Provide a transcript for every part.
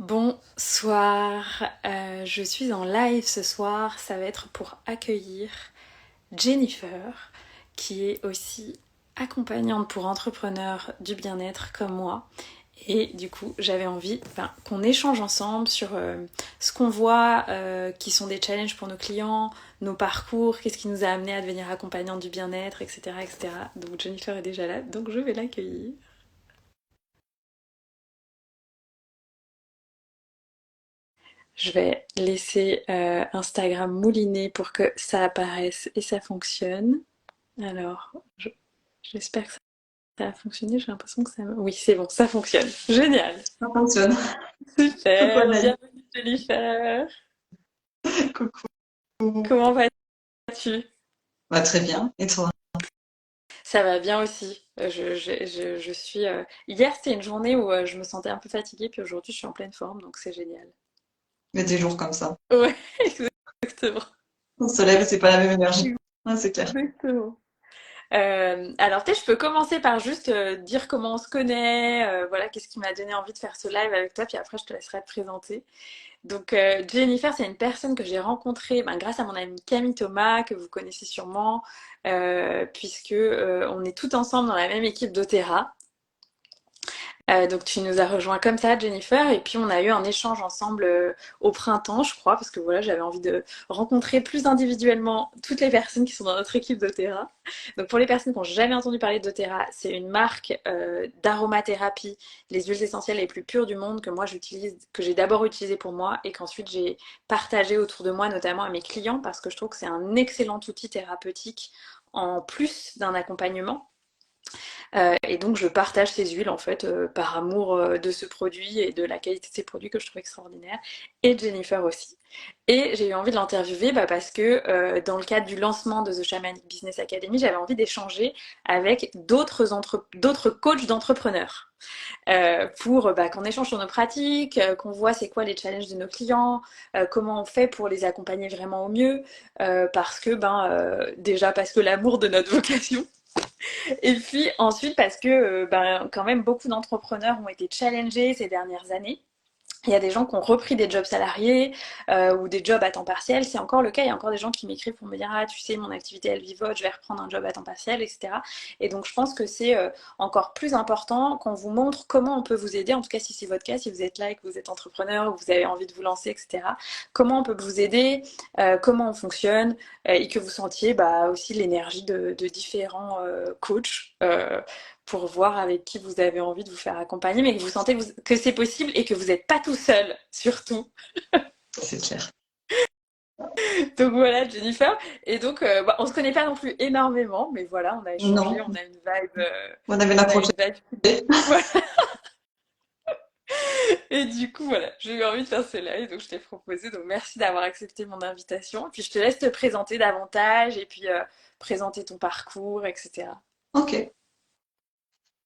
Bonsoir, je suis en live ce soir, ça va être pour accueillir Jennifer, qui est aussi accompagnante pour entrepreneurs du bien-être comme moi. Et du coup, j'avais envie qu'on échange ensemble sur ce qu'on voit, qui sont des challenges pour nos clients, nos parcours, qu'est-ce qui nous a amené à devenir accompagnante du bien-être, etc., etc. Donc Jennifer est déjà là, donc je vais l'accueillir. Je vais laisser Instagram mouliner pour que ça apparaisse et ça fonctionne. Alors, j'espère que ça a fonctionné. J'ai l'impression que ça... Oui, c'est bon, ça fonctionne. Génial. Ça fonctionne. Coucou Super. Anaïs. Bienvenue Jennifer. Coucou. Comment vas-tu? Bah, très bien. Et toi? Ça va bien aussi. Je suis... Hier, c'était une journée où je me sentais un peu fatiguée, puis aujourd'hui, je suis en pleine forme, donc c'est génial. Il y a des jours comme ça. Ouais, exactement. On se lève et c'est pas la même énergie. Ouais, c'est clair. Exactement. Alors peut-être je peux commencer par juste dire comment on se connaît, voilà, qu'est-ce qui m'a donné envie de faire ce live avec toi, puis après je te laisserai te présenter. Donc Jennifer, c'est une personne que j'ai rencontrée grâce à mon ami Camille Thomas, que vous connaissez sûrement, puisque on est tout ensemble dans la même équipe d'Otera. Donc tu nous as rejoint comme ça, Jennifer, et puis on a eu un échange ensemble au printemps, je crois, parce que voilà, j'avais envie de rencontrer plus individuellement toutes les personnes qui sont dans notre équipe doTERRA. Donc pour les personnes qui n'ont jamais entendu parler de doTERRA, c'est une marque d'aromathérapie, les huiles essentielles les plus pures du monde que moi j'utilise, que j'ai d'abord utilisé pour moi et qu'ensuite j'ai partagé autour de moi, notamment à mes clients, parce que je trouve que c'est un excellent outil thérapeutique en plus d'un accompagnement. Et donc je partage ces huiles en fait par amour de ce produit et de la qualité de ces produits que je trouve extraordinaire. Et Jennifer aussi. Et j'ai eu envie de l'interviewer parce que dans le cadre du lancement de The Shamanic Business Academy, j'avais envie d'échanger avec d'autres coachs d'entrepreneurs pour qu'on échange sur nos pratiques, qu'on voit c'est quoi les challenges de nos clients, comment on fait pour les accompagner vraiment au mieux, déjà parce que l'amour de notre vocation, et puis ensuite parce que quand même beaucoup d'entrepreneurs ont été challengés ces dernières années. Il y a des gens qui ont repris des jobs salariés ou des jobs à temps partiel. C'est encore le cas. Il y a encore des gens qui m'écrivent pour me dire ah tu sais mon activité elle vivote, je vais reprendre un job à temps partiel, etc. Et donc je pense que c'est encore plus important qu'on vous montre comment on peut vous aider. En tout cas si c'est votre cas, si vous êtes là et que vous êtes entrepreneur ou que vous avez envie de vous lancer, etc. Comment on peut vous aider, comment on fonctionne et que vous sentiez aussi l'énergie de différents coachs. Pour voir avec qui vous avez envie de vous faire accompagner, mais que vous sentez que c'est possible et que vous n'êtes pas tout seul, surtout. C'est clair. Donc voilà, Jennifer. Et donc, on se connaît pas non plus énormément, mais voilà, on a échangé, Non. on a une vibe, On avait on a approché. une vibe. Voilà. Et du coup, voilà, j'ai eu envie de faire ce live, donc je t'ai proposé. Donc merci d'avoir accepté mon invitation. Et puis je te laisse te présenter davantage et puis présenter ton parcours, etc. Ok.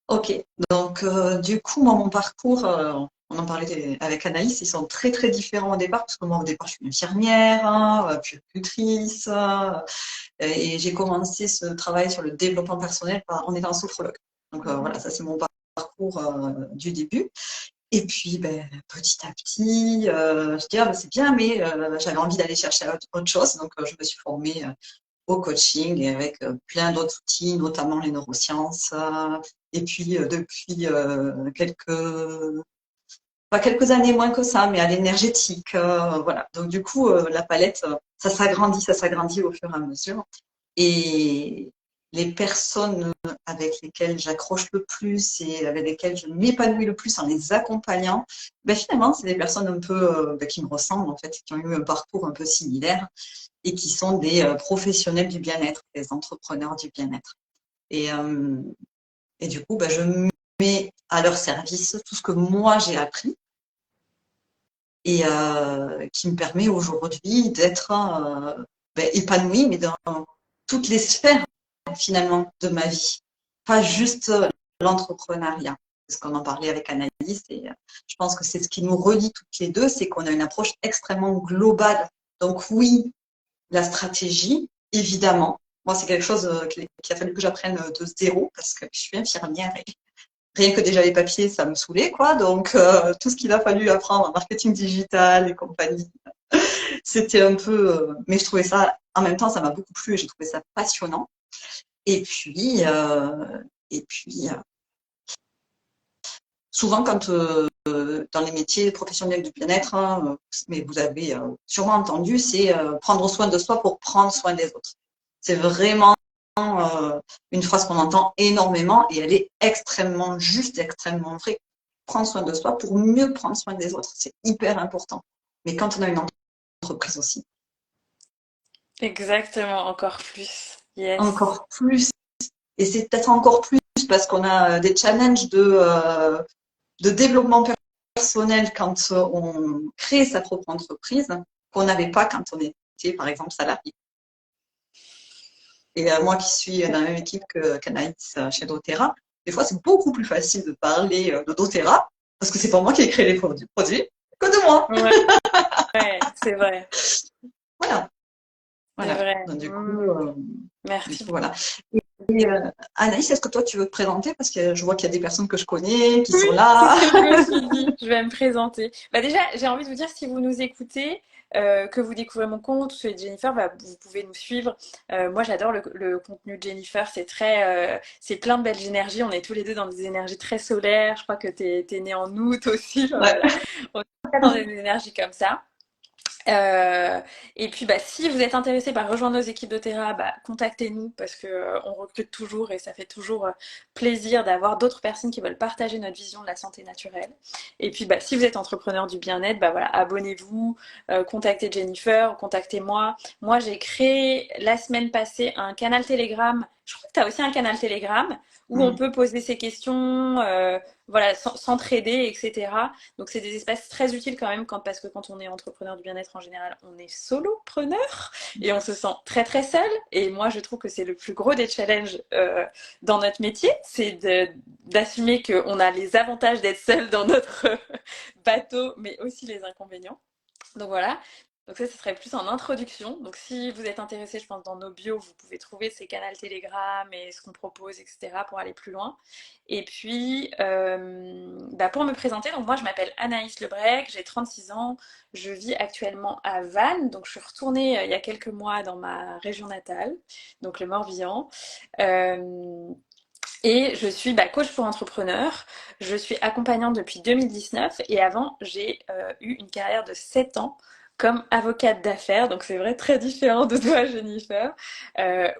Ok. Donc, du coup, moi, mon parcours, on en parlait avec Anaïs, ils sont très, très différents au départ, parce que moi, au départ, je suis infirmière, hein, puéricultrice, et j'ai commencé ce travail sur le développement personnel en étant sophrologue. Donc, voilà, ça, c'est mon parcours du début. Et puis, ben, petit à petit, je dis, ah, ben, c'est bien, mais j'avais envie d'aller chercher autre chose. Donc, je me suis formée au coaching et avec plein d'autres outils, notamment les neurosciences. Et puis, depuis pas quelques années moins que ça, mais à l'énergétique. Voilà. Donc, du coup, la palette, ça s'agrandit au fur et à mesure. Et les personnes avec lesquelles j'accroche le plus et avec lesquelles je m'épanouis le plus en les accompagnant, ben finalement, c'est des personnes un peu qui me ressemblent, en fait, qui ont eu un parcours un peu similaire et qui sont des professionnels du bien-être, des entrepreneurs du bien-être. Et, euh, et du coup, ben, je mets à leur service tout ce que moi j'ai appris et qui me permet aujourd'hui d'être épanouie, mais dans toutes les sphères finalement de ma vie, pas juste l'entrepreneuriat. Parce qu'on en parlait avec Anaïs et je pense que c'est ce qui nous relie toutes les deux, c'est qu'on a une approche extrêmement globale. Donc oui, la stratégie, évidemment. Moi, c'est quelque chose qui a fallu que j'apprenne de zéro parce que je suis infirmière rien que déjà les papiers, ça me saoulait, quoi. Donc, tout ce qu'il a fallu apprendre en marketing digital et compagnie, c'était un peu. Mais je trouvais ça, en même temps, ça m'a beaucoup plu et j'ai trouvé ça passionnant. Et puis, souvent, quand dans les métiers professionnels du bien-être, hein, mais vous avez sûrement entendu, c'est prendre soin de soi pour prendre soin des autres. C'est vraiment une phrase qu'on entend énormément et elle est extrêmement juste, extrêmement vraie. Prendre soin de soi pour mieux prendre soin des autres, c'est hyper important. Mais quand on a une entreprise aussi, Exactement, encore plus. Yes. encore plus. Et c'est peut-être encore plus parce qu'on a des challenges de développement personnel quand on crée sa propre entreprise qu'on n'avait pas quand on était, par exemple, salarié. Et moi qui suis dans la même équipe qu'Anaïs chez doTERRA, des fois c'est beaucoup plus facile de parler de doTERRA parce que c'est pas moi qui ai créé les produits que de moi. Ouais, ouais, c'est vrai. Voilà, C'est voilà. vrai. Donc, du Merci coup, beaucoup. voilà. Et, Anaïs, est-ce que toi tu veux te présenter? Parce que je vois qu'il y a des personnes que je connais qui Oui, sont c'est ce là. que je me suis dit. Je vais me présenter. Bah déjà, j'ai envie de vous dire, si vous nous écoutez, que vous découvrez mon compte, celui de Jennifer, bah, vous pouvez nous suivre. Moi, j'adore le contenu de Jennifer. C'est plein de belles énergies. On est tous les deux dans des énergies très solaires. Je crois que t'es née en août aussi. Enfin, Ouais. voilà. On est dans des énergies comme ça. Euh, et puis, bah, si vous êtes intéressé par rejoindre nos équipes de terrain, bah, contactez-nous parce que on recrute toujours et ça fait toujours plaisir d'avoir d'autres personnes qui veulent partager notre vision de la santé naturelle. Et puis, bah, si vous êtes entrepreneur du bien-être, bah, voilà, abonnez-vous, contactez Jennifer, contactez-moi. Moi, j'ai créé la semaine passée un canal Telegram. Je crois que tu as aussi un canal Telegram où on Mm. peut poser ses questions, voilà, s'entraider, etc. Donc c'est des espaces très utiles quand même parce que quand on est entrepreneur du bien-être en général, on est solopreneur et on se sent très très seul. Et moi je trouve que c'est le plus gros des challenges dans notre métier, d'assumer qu'on a les avantages d'être seul dans notre bateau, mais aussi les inconvénients. Donc voilà. Donc ça, ce serait plus en introduction. Donc si vous êtes intéressé, je pense, dans nos bios, vous pouvez trouver ces canaux Telegram et ce qu'on propose, etc. pour aller plus loin. Et puis, bah, pour me présenter, donc moi, je m'appelle Anaïs Lebrec, j'ai 36 ans, je vis actuellement à Vannes. Donc je suis retournée il y a quelques mois dans ma région natale, donc le Morbihan. Euh, et je suis bah, coach pour entrepreneurs. Je suis accompagnante depuis 2019 et avant, j'ai eu une carrière de 7 ans comme avocate d'affaires. Donc c'est vrai très différent de toi, Jennifer,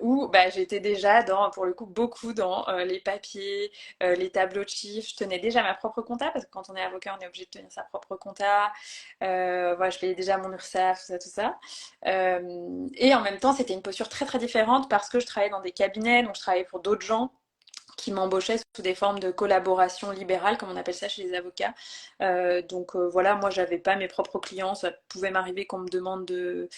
où bah, j'étais déjà dans, pour le coup, beaucoup dans les papiers, les tableaux de chiffres. Je tenais déjà ma propre compta parce que quand on est avocat, on est obligé de tenir sa propre compta. Voilà, je payais déjà mon URSSAF, tout ça, tout ça. Et en même temps, c'était une posture très très différente parce que je travaillais dans des cabinets, donc je travaillais pour d'autres gens qui m'embauchaient sous des formes de collaboration libérale, comme on appelle ça chez les avocats. Voilà, moi j'avais pas mes propres clients, ça pouvait m'arriver qu'on me demande de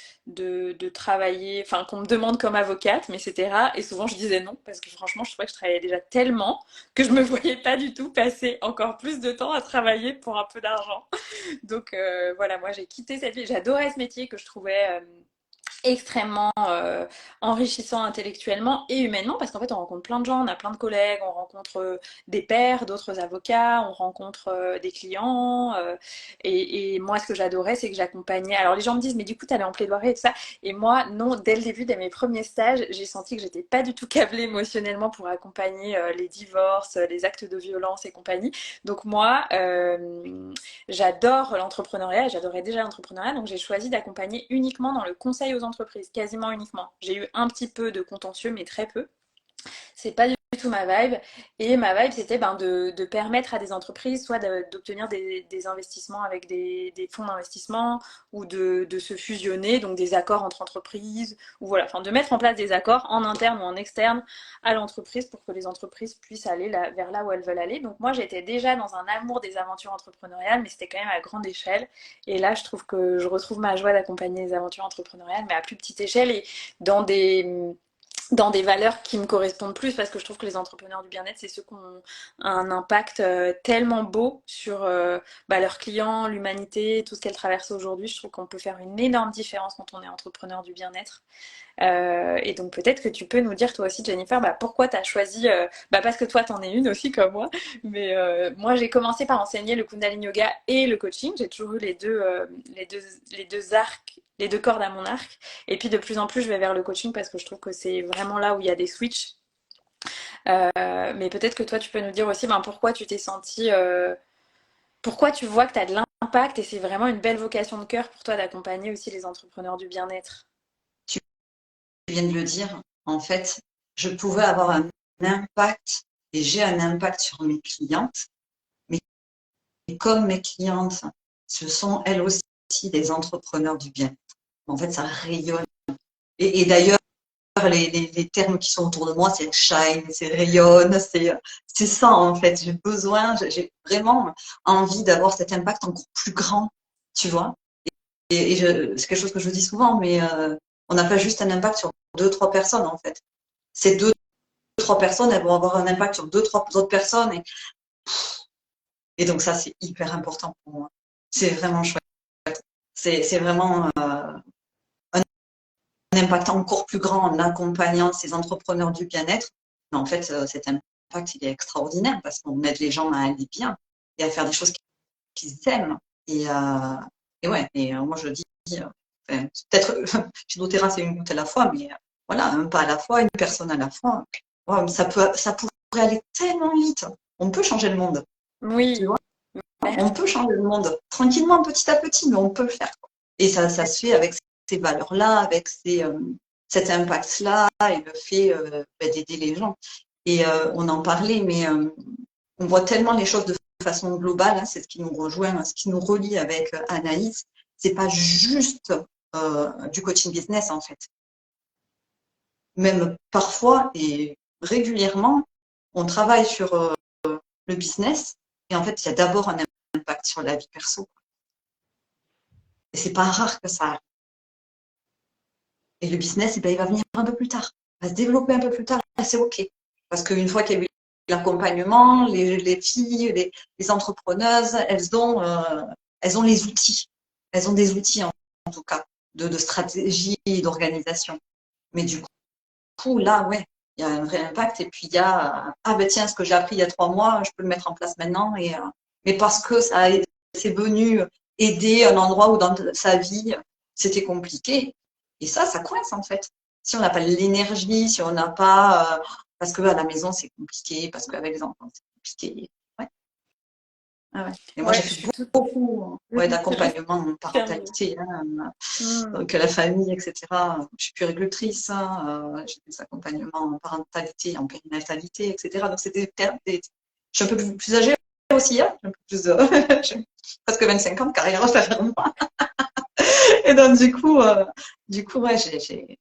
travailler, enfin qu'on me demande comme avocate, mais c'était rare et souvent je disais non parce que franchement je trouvais que je travaillais déjà tellement que je me voyais pas du tout passer encore plus de temps à travailler pour un peu d'argent. Voilà, moi j'ai quitté cette vie, j'adorais ce métier que je trouvais extrêmement enrichissant intellectuellement et humainement parce qu'en fait on rencontre plein de gens, on a plein de collègues, on rencontre des pairs, d'autres avocats, on rencontre des clients et moi ce que j'adorais c'est que j'accompagnais, alors les gens me disent mais du coup t'allais en plaidoirie et tout ça et moi non, dès le début, dès mes premiers stages j'ai senti que j'étais pas du tout câblée émotionnellement pour accompagner les divorces, les actes de violence et compagnie, donc moi j'adore l'entrepreneuriat et j'adorais déjà l'entrepreneuriat, donc j'ai choisi d'accompagner uniquement dans le conseil aux entreprises, quasiment uniquement. J'ai eu un petit peu de contentieux, mais très peu. C'est pas du tout ma vibe. Et ma vibe, c'était ben, de permettre à des entreprises soit d'obtenir des investissements avec des fonds d'investissement ou de se fusionner, donc des accords entre entreprises, ou voilà, enfin de mettre en place des accords en interne ou en externe à l'entreprise pour que les entreprises puissent aller vers là où elles veulent aller. Donc moi, j'étais déjà dans un amour des aventures entrepreneuriales, mais c'était quand même à grande échelle. Et là, je trouve que je retrouve ma joie d'accompagner les aventures entrepreneuriales, mais à plus petite échelle et dans dans des valeurs qui me correspondent plus parce que je trouve que les entrepreneurs du bien-être, c'est ceux qui ont un impact tellement beau sur leurs clients, l'humanité, tout ce qu'elle traverse aujourd'hui. Je trouve qu'on peut faire une énorme différence quand on est entrepreneur du bien-être. Et donc peut-être que tu peux nous dire toi aussi, Jennifer, pourquoi tu as choisi, parce que toi t'en es une aussi comme moi, mais moi j'ai commencé par enseigner le Kundalini Yoga et le coaching. J'ai toujours eu les deux arcs, les deux cordes à mon arc. Et puis de plus en plus je vais vers le coaching parce que je trouve que c'est vraiment là où il y a des switches. Mais peut-être que toi tu peux nous dire aussi pourquoi tu t'es sentie, pourquoi tu vois que tu as de l'impact et c'est vraiment une belle vocation de cœur pour toi d'accompagner aussi les entrepreneurs du bien-être. Tu viens de le dire, en fait, je pouvais avoir un impact et j'ai un impact sur mes clientes, mais comme mes clientes, ce sont elles aussi des entrepreneurs du bien. En fait, ça rayonne. Et d'ailleurs, les termes qui sont autour de moi, c'est shine, c'est rayonne, c'est ça en fait. J'ai vraiment envie d'avoir cet impact encore plus grand, tu vois. C'est quelque chose que je dis souvent, mais on n'a pas juste un impact sur deux, trois personnes en fait. Ces deux, trois personnes, elles vont avoir un impact sur deux, trois autres personnes. Et donc ça, c'est hyper important pour moi. C'est vraiment chouette. C'est vraiment un impact encore plus grand en accompagnant ces entrepreneurs du bien-être. Mais en fait, cet impact, il est extraordinaire parce qu'on aide les gens à aller bien et à faire des choses qu'ils aiment. Et, euh, et ouais, moi je dis, peut-être, Chidotera, c'est une goutte à la fois, mais voilà, un pas à la fois, une personne à la fois. Ouais, ça pourrait aller tellement vite. On peut changer le monde, tu Oui, vois. On merci. peut changer le monde tranquillement, petit à petit, mais on peut le faire. Et ça se fait avec ces valeurs-là, avec cet impact-là et le fait d'aider les gens. Et on en parlait, mais on voit tellement les choses de façon globale, hein, c'est ce qui nous rejoint, ce qui nous relie avec Anaïs. C'est pas juste du coaching business en fait. Même parfois et régulièrement, on travaille sur le business et en fait, il y a d'abord un impact sur la vie perso. Et c'est pas rare que ça arrive. Et le business, eh ben, il va venir un peu plus tard, il va se développer un peu plus tard, et c'est OK. Parce qu'une fois qu'il y a eu l'accompagnement, les filles, les entrepreneuses, elles ont les outils. Elles ont des outils, en tout cas, de stratégie et d'organisation. Mais du coup, là, ouais, il y a un vrai impact. Et puis, il y a, ah ben tiens, ce que j'ai appris il y a 3 mois, je peux le mettre en place maintenant. Mais parce que c'est venu aider un endroit où dans sa vie, c'était compliqué. Et ça coince, en fait. Si on n'a pas l'énergie, si on n'a pas, parce que à la maison, c'est compliqué, parce qu'avec les enfants, c'est compliqué. Ouais. Ah ouais. Et moi, j'ai Ouais, je fait suis tout beaucoup ouais, d'accompagnement en fermée. parentalité, hein, Hmm. donc la famille, etc. Je suis puéricultrice, hein, j'ai des accompagnements en parentalité, en périnatalité, etc. Donc c'était je suis un peu plus âgée aussi, hein, un peu plus, j'ai presque 25 ans de carrière, ça fait moi. Et donc du coup ouais, j'ai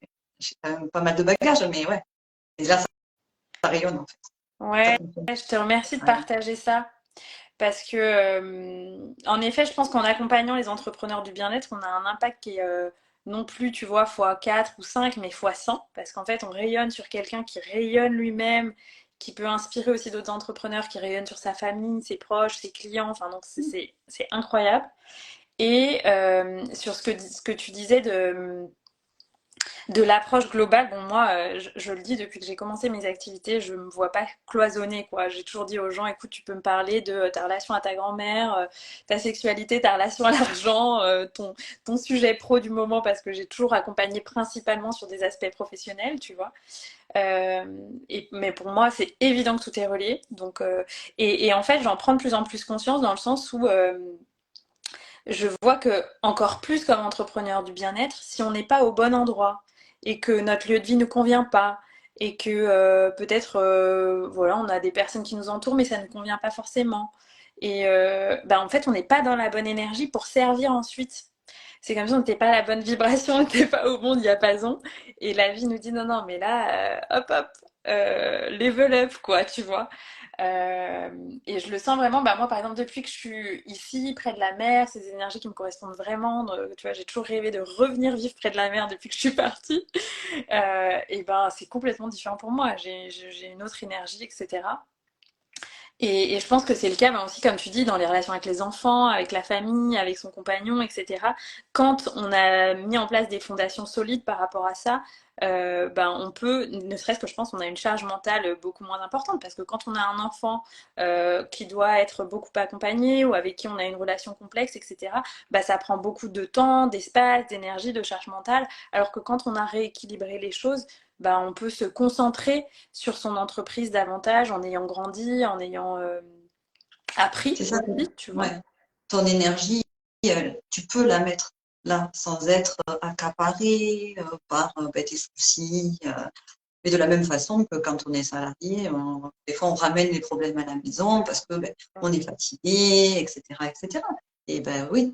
quand même pas mal de bagages, mais ouais. Et là, ça rayonne en fait. Ça Ouais, fonctionne. je te remercie de Ouais. partager ça. Parce que, en effet, je pense qu'en accompagnant les entrepreneurs du bien-être, on a un impact qui est non plus, tu vois, fois 4 ou 5 mais fois 100. Parce qu'en fait, on rayonne sur quelqu'un qui rayonne lui-même, qui peut inspirer aussi d'autres entrepreneurs, qui rayonnent sur sa famille, ses proches, ses clients. Enfin, donc, c'est incroyable. Et sur ce que tu disais de l'approche globale, bon moi, je le dis depuis que j'ai commencé mes activités, je me vois pas cloisonner quoi. J'ai toujours dit aux gens, écoute, tu peux me parler de ta relation à ta grand-mère, ta sexualité, ta relation à l'argent, ton sujet pro du moment, parce que j'ai toujours accompagné principalement sur des aspects professionnels, tu vois. Mais pour moi, c'est évident que tout est relié. Donc, et en fait, j'en prends de plus en plus conscience dans le sens où je vois que encore plus comme entrepreneur du bien-être, si on n'est pas au bon endroit et que notre lieu de vie ne convient pas et que peut-être voilà, on a des personnes qui nous entourent mais ça ne convient pas forcément. Et en fait, on n'est pas dans la bonne énergie pour servir ensuite. C'est comme si on n'était pas à la bonne vibration, on n'était pas au bon diapason. Et la vie nous dit non, non, mais là, hop, hop, level up, quoi, tu vois. Et je le sens vraiment, bah, moi par exemple, depuis que je suis ici, près de la mer, c'est des énergies qui me correspondent vraiment. Tu vois, j'ai toujours rêvé de revenir vivre près de la mer depuis que je suis partie. Et ben, c'est complètement différent pour moi. J'ai une autre énergie, etc. Et je pense que c'est le cas, mais aussi, comme tu dis, dans les relations avec les enfants, avec la famille, avec son compagnon, etc. Quand on a mis en place des fondations solides par rapport à ça, ben on peut, ne serait-ce que je pense, on a une charge mentale beaucoup moins importante parce que quand on a un enfant qui doit être beaucoup accompagné ou avec qui on a une relation complexe, etc., ben ça prend beaucoup de temps, d'espace, d'énergie, de charge mentale, alors que quand on a rééquilibré les choses, ben on peut se concentrer sur son entreprise davantage en ayant grandi, en ayant appris C'est ça, aussi, tu vois. ouais. Ton énergie, tu peux la mettre là sans être accaparé par ben, tes soucis. Et de la même façon que quand on est salarié, des fois on ramène les problèmes à la maison parce que ben, on est fatigué, etc., etc. Et ben oui,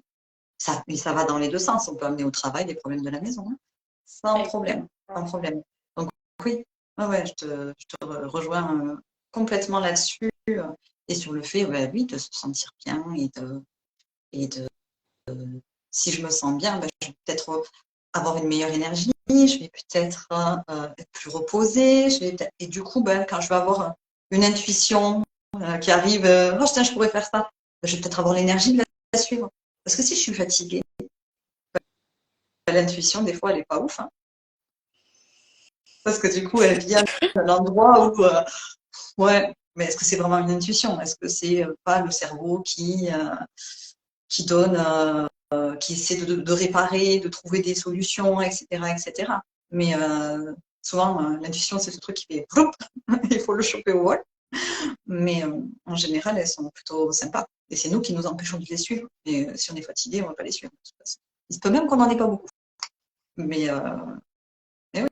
ça va dans les deux sens. On peut amener au travail les problèmes de la maison, hein, sans problème, sans Exactement. problème. Donc oui, ouais, ouais, je te rejoins complètement là-dessus et sur le fait, ouais, oui, de se sentir bien et de si je me sens bien, ben, je vais peut-être avoir une meilleure énergie, je vais peut-être être plus reposée, et du coup, ben, quand je vais avoir une intuition qui arrive, oh tiens, je pourrais faire ça, ben, je vais peut-être avoir l'énergie de la suivre. Parce que si je suis fatiguée, ben, l'intuition, des fois, elle n'est pas ouf, hein, parce que du coup, elle vient d'un endroit où, ouais, mais est-ce que c'est vraiment une intuition? Est-ce que c'est pas le cerveau qui donne qui essaie de réparer, de trouver des solutions, etc., etc. Mais souvent, l'intuition, c'est ce truc qui fait ploup, il faut le choper au vol. Mais en général, elles sont plutôt sympas. Et c'est nous qui nous empêchons de les suivre. Et si on est fatigué, on ne va pas les suivre. De toute façon. Il se peut même qu'on n'en ait pas beaucoup. Mais, mais oui,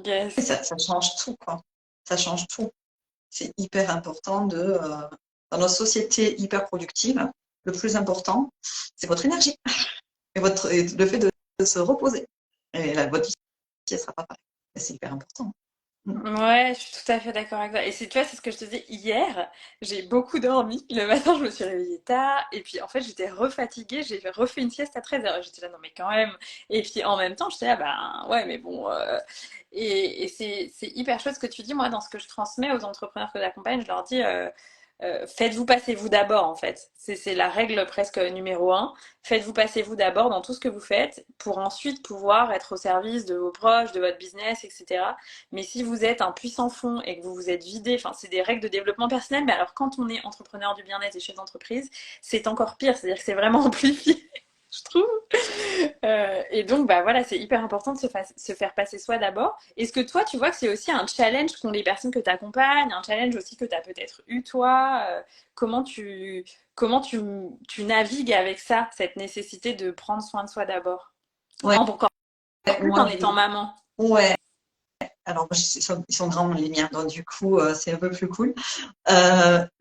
Yes. ça change tout, quoi. Ça change tout. C'est hyper important dans notre société hyper productive, le plus important, c'est votre énergie et le fait de se reposer. Et votre vie ne sera pas pareille. C'est hyper important. Mm. Ouais, je suis tout à fait d'accord avec toi. Et c'est, tu vois, c'est ce que je te disais hier. J'ai beaucoup dormi. Le matin, je me suis réveillée tard. Et puis, en fait, j'étais refatiguée. J'ai refait une sieste à 13h. J'étais là, non, mais quand même. Et puis, en même temps, j'étais là, bah, ouais, mais bon. Et c'est hyper chouette ce que tu dis. Moi, dans ce que je transmets aux entrepreneurs que j'accompagne, je leur dis, faites-vous passer vous d'abord, en fait. C'est la règle presque numéro un. Faites-vous passer vous d'abord dans tout ce que vous faites pour ensuite pouvoir être au service de vos proches, de votre business, etc. Mais si vous êtes un puissant fond et que vous vous êtes vidé, enfin, c'est des règles de développement personnel, mais alors quand on est entrepreneur du bien-être et chef d'entreprise, c'est encore pire, c'est-à-dire que c'est vraiment amplifié, je trouve. Et donc, bah voilà, c'est hyper important de se faire passer soi d'abord. Est-ce que toi, tu vois que c'est aussi un challenge qu'ont les personnes que tu accompagnes, un challenge aussi que tu as peut-être eu toi comment tu navigues avec ça, cette nécessité de prendre soin de soi d'abord? Ouais, Encore plus moi, en étant maman. ouais. Alors, ils sont grands, les miens, donc du coup, c'est un peu plus cool.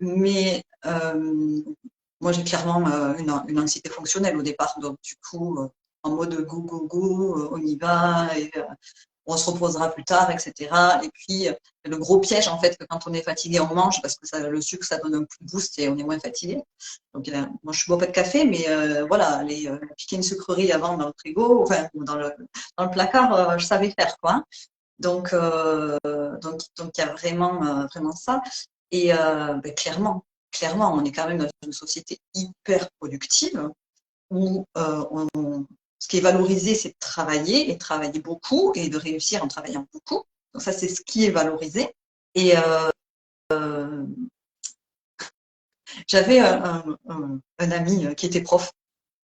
Mais moi, j'ai clairement une anxiété fonctionnelle au départ, donc du coup, en mode go, go, go, on y va, et on se reposera plus tard, etc. Et puis, le gros piège, en fait, que quand on est fatigué, on mange, parce que le sucre, ça donne un coup de boost et on est moins fatigué. Donc, moi, je ne bois pas de café, mais voilà, piquer une sucrerie avant dans le frigo, enfin, ou dans le placard, je savais faire, quoi, hein. Donc, il y a vraiment ça. Et ben, clairement, on est quand même dans une société hyper productive où ce qui est valorisé, c'est de travailler et de travailler beaucoup et de réussir en travaillant beaucoup. Donc ça, c'est ce qui est valorisé. Et j'avais un ami qui était prof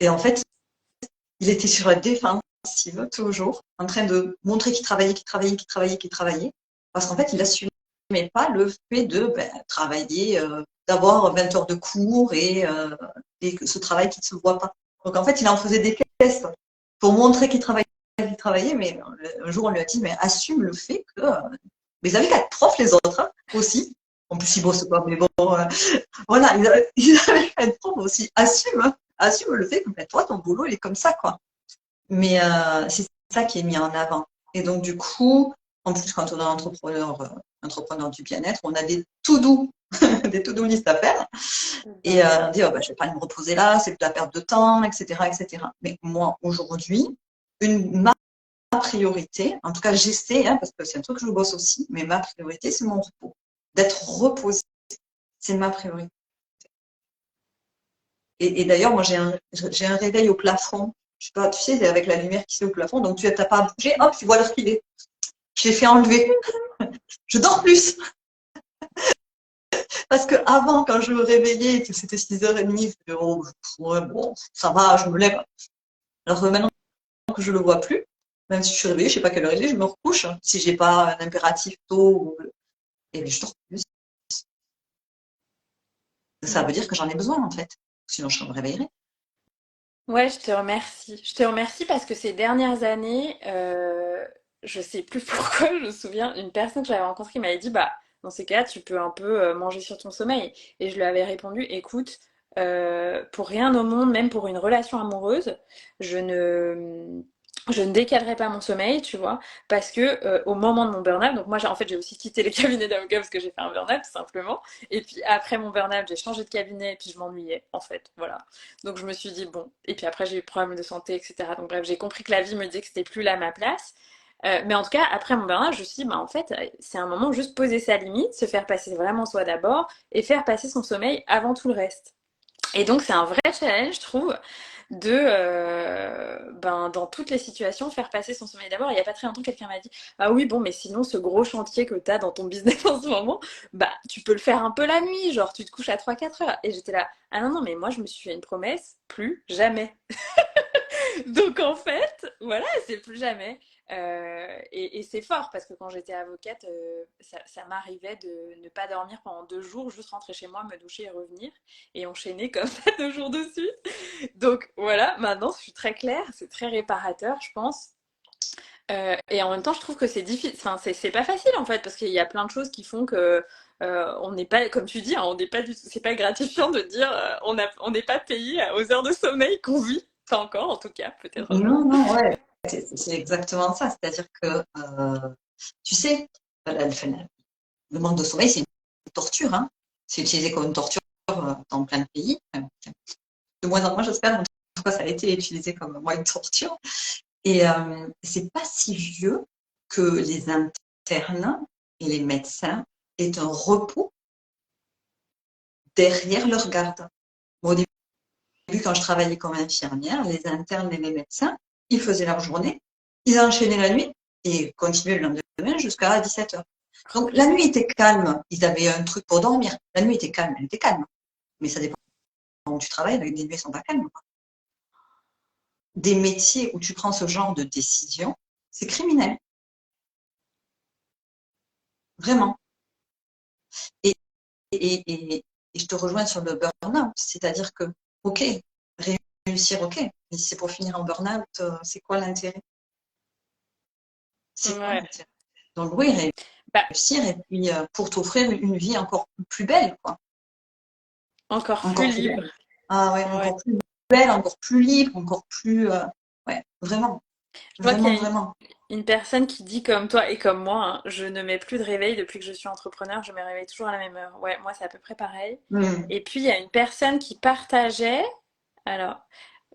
et en fait, il était sur la défensive toujours, en train de montrer qu'il travaillait, qu'il travaillait, qu'il travaillait, qu'il travaillait, parce qu'en fait, il assumait pas le fait de travailler, d'avoir 20 heures de cours et ce travail qui ne se voit pas. Donc en fait, il en faisait des caisses pour montrer qu'il travaillait, mais un jour on lui a dit, mais assume le fait que mais ils avaient qu'à être profs les autres hein, aussi. En plus, ils bossent pas, mais bon, voilà, ils avaient qu'à être profs aussi. Assume, hein, assume le fait que ben, toi, ton boulot, il est comme ça, quoi. Mais c'est ça qui est mis en avant. Et donc, du coup, en plus, quand on est entrepreneur entrepreneurs du bien-être, on a des to-do, des to-do list à faire. Et Bien on sûr. dit, oh, bah, je vais pas me reposer là, c'est de la perte de temps, etc., etc. Mais moi, aujourd'hui, ma priorité, en tout cas j'essaie, hein, parce que c'est un truc que je bosse aussi, mais ma priorité, c'est mon repos. D'être reposé, c'est ma priorité. Et d'ailleurs, moi, j'ai un réveil au plafond. Je sais pas, tu sais, avec la lumière qui est au plafond, donc tu n'as pas à bouger, hop, tu vois l'heure qu'il est. Je l'ai fait enlever. Je dors plus. Parce que avant, quand je me réveillais, que c'était 6h30, je disais, oh, ouais, bon, ça va, je me lève. Alors maintenant que je le vois plus, même si je suis réveillée, je sais pas quelle heure il est, je me recouche. Si j'ai pas un impératif tôt, et puis je dors plus. Ça veut Mm. dire que j'en ai besoin, en fait. Sinon, je me réveillerai. Ouais, je te remercie. Je te remercie parce que ces dernières années, je sais plus pourquoi, je me souviens, une personne que j'avais rencontrée qui m'avait dit, bah, dans ces cas, tu peux un peu manger sur ton sommeil. Et je lui avais répondu, écoute, pour rien au monde, même pour une relation amoureuse, je ne, je ne décalerai pas mon sommeil, tu vois, parce que au moment de mon burn-out, donc moi, en fait, j'ai aussi quitté les cabinets d'avocats parce que j'ai fait un burn-out, tout simplement. Et puis après mon burn-out, j'ai changé de cabinet et puis je m'ennuyais, en fait, voilà. Donc je me suis dit, bon, et puis après j'ai eu des problèmes de santé, etc. Donc bref, j'ai compris que la vie me disait que c'était plus là ma place. Mais en tout cas, après mon burn-out, je me suis dit, bah, en fait, c'est un moment juste poser sa limite, se faire passer vraiment soi d'abord et faire passer son sommeil avant tout le reste. Et donc c'est un vrai challenge, je trouve, de, ben, dans toutes les situations, faire passer son sommeil d'abord. Il n'y a pas très longtemps, quelqu'un m'a dit, ah oui, bon, mais sinon, ce gros chantier que tu as dans ton business en ce moment, bah, tu peux le faire un peu la nuit, genre, tu te couches à 3 4 heures. Et j'étais là, ah non, non, mais moi, je me suis fait une promesse, plus jamais. Donc en fait, voilà, c'est plus jamais. Et c'est fort parce que quand j'étais avocate, ça m'arrivait de ne pas dormir pendant 2 jours, juste rentrer chez moi, me doucher et revenir, et enchaîner comme ça 2 jours de suite. Donc voilà, maintenant je suis très claire, c'est très réparateur, je pense. Et en même temps, je trouve que c'est difficile, enfin, c'est pas facile en fait, parce qu'il y a plein de choses qui font que on n'est pas, comme tu dis, hein, on n'est pas du tout, c'est pas gratifiant de dire on n'est pas payé aux heures de sommeil qu'on vit, pas encore en tout cas, peut-être un jour. Non, non, ouais. C'est exactement ça. C'est-à-dire que, tu sais, le manque de sommeil, c'est une torture, hein. C'est utilisé comme une torture dans plein de pays. De moins en moins, j'espère. En tout cas, ça a été utilisé comme moi une torture. Et c'est pas si vieux que les internes et les médecins aient un repos derrière leur garde. Bon, au début, quand je travaillais comme infirmière, les internes et les médecins, ils faisaient leur journée, ils enchaînaient la nuit et continuaient le lendemain jusqu'à 17h. Donc la nuit était calme, ils avaient un truc pour dormir. La nuit était calme, elle était calme. Mais ça dépend où tu travailles, les nuits ne sont pas calmes. Des métiers où tu prends ce genre de décision, c'est criminel, vraiment. Et, et je te rejoins sur le burn-out, c'est-à-dire que, ok, réussir, ok, mais si c'est pour finir en burn-out, c'est quoi l'intérêt? C'est quoi Ouais. l'intérêt? Donc oui, Bah, réussir et puis pour t'offrir une vie encore plus belle, quoi. encore plus Encore plus libre. belle. Ah ouais, Ouais. encore plus belle, encore plus libre, encore plus. Ouais, vraiment, Je vois qu'il vraiment, y a vraiment. une personne qui dit comme toi et comme moi, hein, je ne mets plus de réveil depuis que je suis entrepreneur, je me réveille toujours à la même heure. Ouais, moi c'est à peu près pareil. Mm. Et puis il y a une personne qui partageait, alors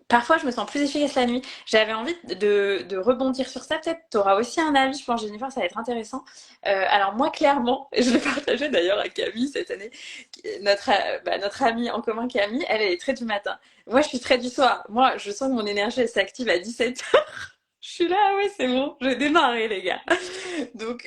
parfois je me sens plus efficace la nuit. J'avais envie de rebondir sur ça, peut-être tu auras aussi un avis, je pense Jennifer, ça va être intéressant. Alors moi clairement, et je le partageais d'ailleurs à Camille cette année, notre amie en commun Camille, elle est très du matin. Moi je suis très du soir. Moi je sens que mon énergie elle s'active à 17h. Je suis là, ah ouais, c'est bon, je vais démarrer, les gars. Donc,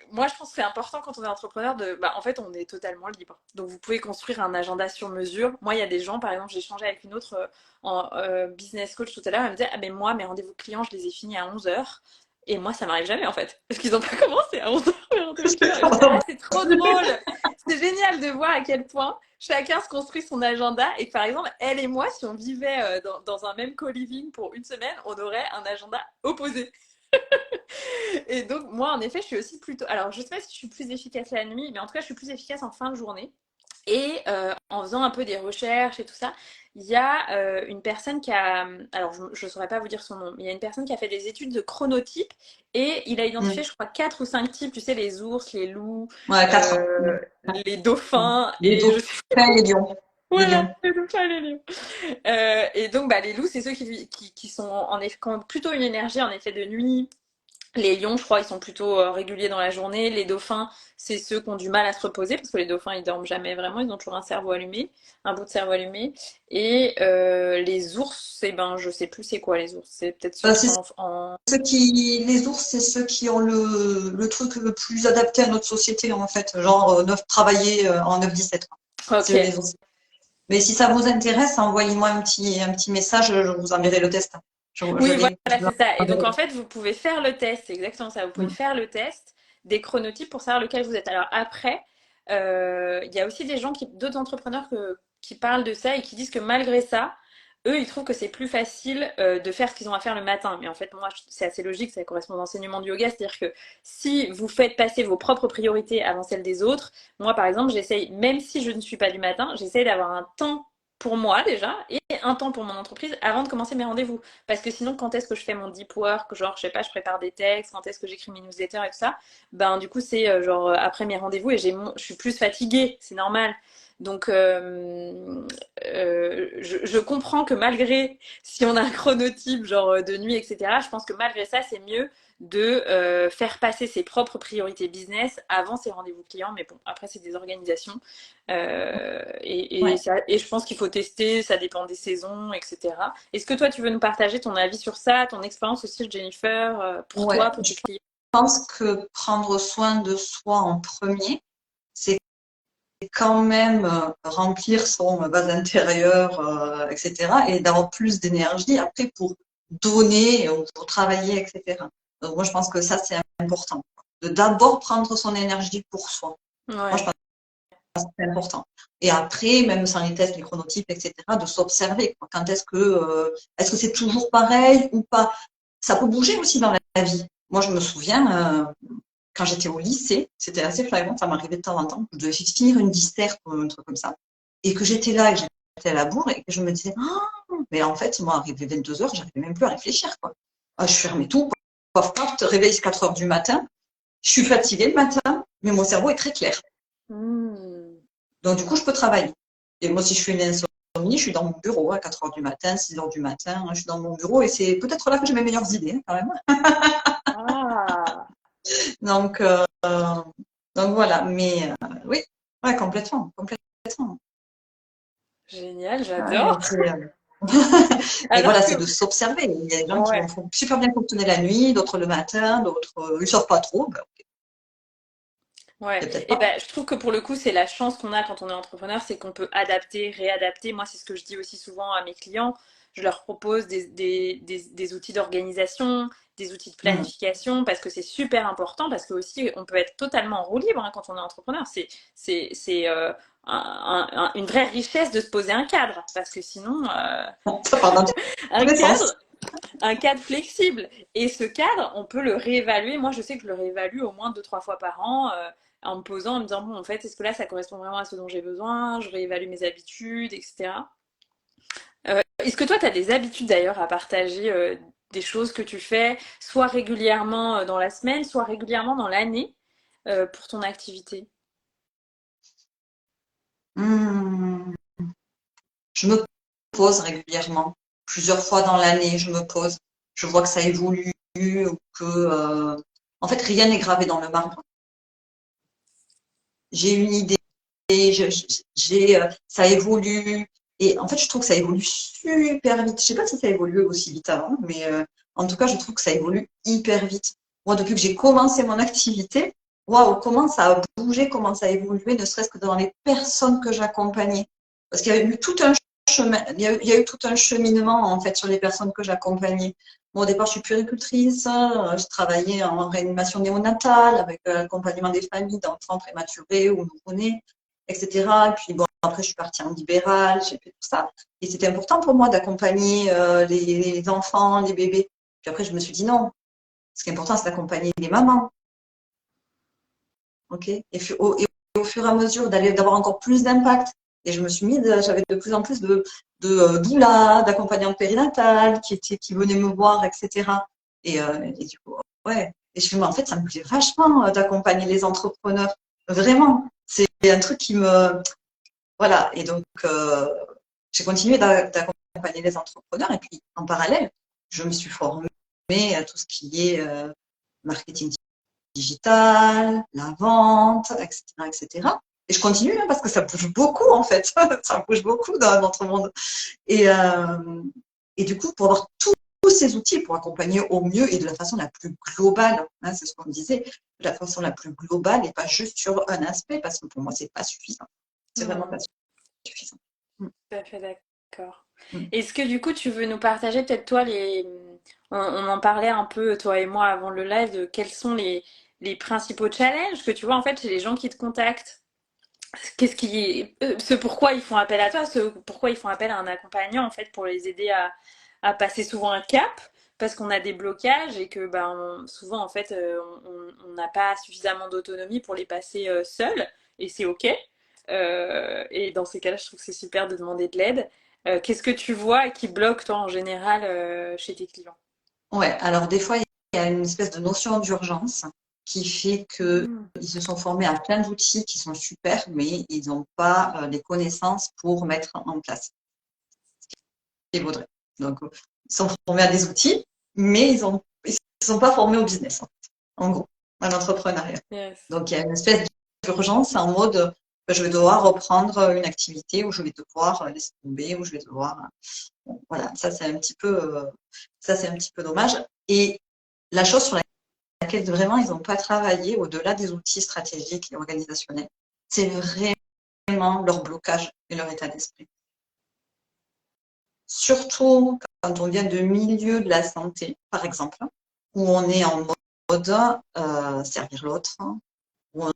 moi, je pense que c'est important quand on est entrepreneur de. Bah, en fait, on est totalement libre. Donc, vous pouvez construire un agenda sur mesure. Moi, il y a des gens, par exemple, j'ai échangé avec une autre en business coach tout à l'heure. Elle me disait, ah, mais moi, mes rendez-vous clients, je les ai finis à 11h. Et moi, ça m'arrive jamais, en fait. Parce qu'ils n'ont pas commencé à 11h, mes rendez-vous clients. Et j'étais, ah, c'est trop drôle. C'est génial de voir à quel point chacun se construit son agenda et que par exemple, elle et moi, si on vivait dans un même co-living pour une semaine, on aurait un agenda opposé. Et donc, moi, en effet, je suis aussi plutôt. Alors, je sais pas si je suis plus efficace la nuit, mais en tout cas, je suis plus efficace en fin de journée. Et en faisant un peu des recherches et tout ça, il y a une personne qui a, alors je ne saurais pas vous dire son nom, mais il y a une personne qui a fait des études de chronotypes et il a identifié, Mm. je crois, 4 ou 5 types, tu sais, les ours, les loups, Ouais, 4 ans. les Mm. dauphins Les et je dauphins sais, et les lions. Les voilà, lions. les dauphins et les lions. Et donc, bah, les loups, c'est ceux qui sont en effet, qui ont plutôt une énergie en effet de nuit. Les lions, je crois, ils sont plutôt réguliers dans la journée. Les dauphins, c'est ceux qui ont du mal à se reposer parce que les dauphins, ils dorment jamais vraiment. Ils ont toujours un cerveau allumé, un bout de cerveau allumé. Et les ours, eh ben, je sais plus c'est quoi les ours. C'est peut-être ceux qui C'est sont en... les ours, c'est ceux qui ont le truc le plus adapté à notre société, en fait. Genre, travailler en 9-17. Ok. C'est les ours. Mais si ça vous intéresse, envoyez-moi un petit message, je vous enverrai le test. Je Oui, l'ai. Je voilà, vous c'est ça. Et donc, en l'enverrai. fait, vous pouvez faire le test. C'est exactement ça. Vous pouvez Mm. faire le test des chronotypes pour savoir lequel vous êtes. Alors après, il y a aussi des gens d'autres entrepreneurs qui parlent de ça et qui disent que malgré ça, eux, ils trouvent que c'est plus facile de faire ce qu'ils ont à faire le matin. Mais en fait, moi, c'est assez logique, ça correspond à l'enseignement du yoga. C'est-à-dire que si vous faites passer vos propres priorités avant celles des autres, moi, par exemple, j'essaye, même si je ne suis pas du matin, j'essaye d'avoir un temps pour moi déjà et un temps pour mon entreprise avant de commencer mes rendez-vous. Parce que sinon, quand est-ce que je fais mon deep work, genre, je sais pas, je prépare des textes, quand est-ce que j'écris mes newsletters et tout ça, ben du coup, c'est genre après mes rendez-vous et je suis plus fatiguée, c'est normal. Donc, je comprends que malgré, si on a un chronotype genre de nuit, etc., je pense que malgré ça, c'est mieux de faire passer ses propres priorités business avant ses rendez-vous clients. Mais bon, après, c'est des organisations. Ouais. Et je pense qu'il faut tester, ça dépend des saisons, etc. Est-ce que toi, tu veux nous partager ton avis sur ça, ton expérience aussi, Jennifer, pour Ouais. toi, pour Je tes clients? pense que prendre soin de soi en premier, c'est quand même remplir son vase intérieur, etc. Et d'avoir plus d'énergie après pour donner, ou pour travailler, etc. Donc moi, je pense que ça, c'est important. De d'abord prendre son énergie pour soi. Moi, je Ouais, pense que c'est important. Et après, même sans les tests, les chronotypes, etc., de s'observer. Quand est-ce que c'est toujours pareil ou pas? Ça peut bouger aussi dans la vie. Moi, je me souviens, quand j'étais au lycée, c'était assez flagrant, ça m'arrivait de temps en temps, je devais finir une disserte ou un truc comme ça, et que j'étais là, que j'étais à la bourre, et que je me disais, oh, mais en fait, moi, arrivé 22 heures, j'arrivais même plus à réfléchir, quoi. Ah, je fermais tout, paf, paf, te réveilles 4 heures du matin, je suis fatiguée le matin, mais mon cerveau est très clair. hmm. Donc, du coup, je peux travailler. Et moi, si je fais une insomnie, je suis dans mon bureau à 4 heures du matin, 6 heures du matin, je suis dans mon bureau, et c'est peut-être là que j'ai mes meilleures idées, quand même. Ah, Donc, donc voilà, mais oui, ouais, complètement, complètement. génial, Ouais, j'adore. mais Alors voilà, que, c'est de s'observer. Il y a des gens qui ouais, vont super bien fonctionner la nuit, d'autres le matin, d'autres ils sortent pas trop. Ben, ouais. c'est peut-être Et pas. ben, je trouve que pour le coup, c'est la chance qu'on a quand on est entrepreneur, c'est qu'on peut adapter, réadapter. Moi, c'est ce que je dis aussi souvent à mes clients. Je leur propose des outils d'organisation, des outils de Mm. planification, parce que c'est super important, parce que aussi, on peut être totalement en roue libre hein, quand on est entrepreneur. C'est une vraie richesse de se poser un cadre, parce que sinon, Ça part dans tous un les sens. cadre, un cadre flexible. Et ce cadre, on peut le réévaluer. Moi, je sais que je le réévalue au moins 2, 3 fois par an en me posant, en me disant, bon, en fait, est-ce que là, ça correspond vraiment à ce dont j'ai besoin? Je réévalue mes habitudes, etc. Est-ce que toi, tu as des habitudes d'ailleurs à partager des choses que tu fais, soit régulièrement dans la semaine, soit régulièrement dans l'année pour ton activité? Mm. Je me pose régulièrement, plusieurs fois dans l'année, je me pose. Je vois que ça évolue ou que, en fait, rien n'est gravé dans le marbre. J'ai une idée, ça évolue. Et en fait, je trouve que ça évolue super vite. Je sais pas si ça évolue aussi vite avant, mais en tout cas, je trouve que ça évolue hyper vite. Moi, depuis que j'ai commencé mon activité, waouh, comment ça a bougé, comment ça a évolué, ne serait-ce que dans les personnes que j'accompagnais. Parce qu'il y a eu tout un chemin, il y a eu tout un cheminement, en fait, sur les personnes que j'accompagnais. Bon, au départ, je suis puéricultrice, je travaillais en réanimation néonatale avec l'accompagnement des familles d'enfants prématurés ou nouveau-nés, etc. Et puis, bon, après, je suis partie en libéral, j'ai fait tout ça. Et c'était important pour moi d'accompagner les enfants, les bébés. Puis après, je me suis dit non, ce qui est important, c'est d'accompagner les mamans. Ok. Et au fur et à mesure d'avoir encore plus d'impact. Et je me suis j'avais de plus en plus de doulas, d'accompagnantes périnatales qui venaient me voir, etc. Et du coup, ouais. Et je me suis dit, mais en fait, ça me plaît vachement d'accompagner les entrepreneurs. Vraiment. C'est un truc qui me, voilà. Et donc, j'ai continué d'accompagner les entrepreneurs. Et puis, en parallèle, je me suis formée à tout ce qui est marketing digital, la vente, etc., etc. Et je continue hein, parce que ça bouge beaucoup en fait, ça bouge beaucoup dans notre monde. Et, euh, et du coup, pour avoir tous ces outils pour accompagner au mieux et de la façon la plus globale, hein, c'est ce qu'on disait, de la façon la plus globale et pas juste sur un aspect, parce que pour moi, c'est pas suffisant. C'est vraiment pas Hmm. suffisant. Mm, Tout à fait d'accord. mm. Est-ce que du coup tu veux nous partager peut-être toi on en parlait un peu toi et moi avant le live de quels sont les principaux challenges que tu vois en fait chez les gens qui te contactent? Ce pourquoi ils font appel à toi, ce pourquoi ils font appel à un accompagnant en fait pour les aider à passer souvent un cap parce qu'on a des blocages et que souvent en fait on n'a pas suffisamment d'autonomie pour les passer seuls et c'est ok. Et dans ces cas-là, je trouve que c'est super de demander de l'aide. Qu'est-ce que tu vois qui bloque toi en général chez tes clients? Ouais, alors des fois, il y a une espèce de notion d'urgence qui fait que Mm. ils se sont formés à plein d'outils qui sont super, mais ils n'ont pas les connaissances pour mettre en place ce qu'il faudrait. Donc, ils sont formés à des outils, mais ils sont pas formés au business, en gros, à l'entrepreneuriat. Yes. Donc, il y a une espèce d'urgence en mode, je vais devoir reprendre une activité ou je vais devoir laisser tomber ou je vais devoir, bon, voilà, ça c'est un petit peu dommage. Et la chose sur laquelle vraiment ils n'ont pas travaillé au-delà des outils stratégiques et organisationnels, c'est vraiment leur blocage et leur état d'esprit. Surtout quand on vient de milieux de la santé, par exemple, où on est en mode servir l'autre, où on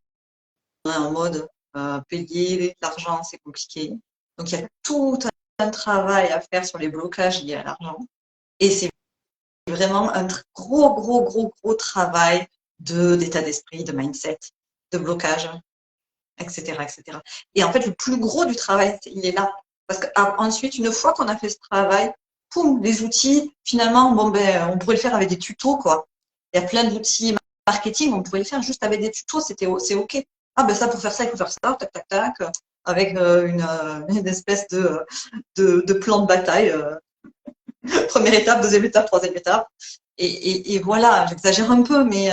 est en mode payer l'argent, c'est compliqué. Donc il y a tout un travail à faire sur les blocages liés à l'argent. Et c'est vraiment un gros travail d'état d'esprit, de mindset, de blocage, etc., etc. Et en fait, le plus gros du travail, il est là. Parce qu'ensuite, une fois qu'on a fait ce travail, poum, les outils, finalement, bon, ben, on pourrait le faire avec des tutos, quoi. Il y a plein d'outils marketing, on pourrait le faire juste avec des tutos, c'est OK. Ah, ben ça, pour faire ça, il faut faire ça, tac, tac, tac, avec une espèce de plan de bataille. Première étape, deuxième étape, troisième étape. Et voilà, j'exagère un peu, mais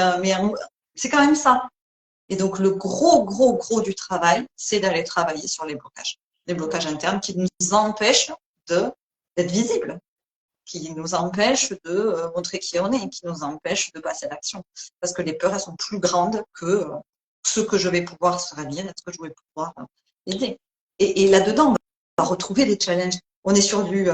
c'est quand même ça. Et donc, le gros du travail, c'est d'aller travailler sur les blocages internes qui nous empêchent d'être visibles, qui nous empêchent de montrer qui on est, qui nous empêchent de passer à l'action. Parce que les peurs, elles sont plus grandes que ce que je vais pouvoir se ravir, est-ce que je vais pouvoir aider. Et là-dedans, on va retrouver des challenges. On est sur du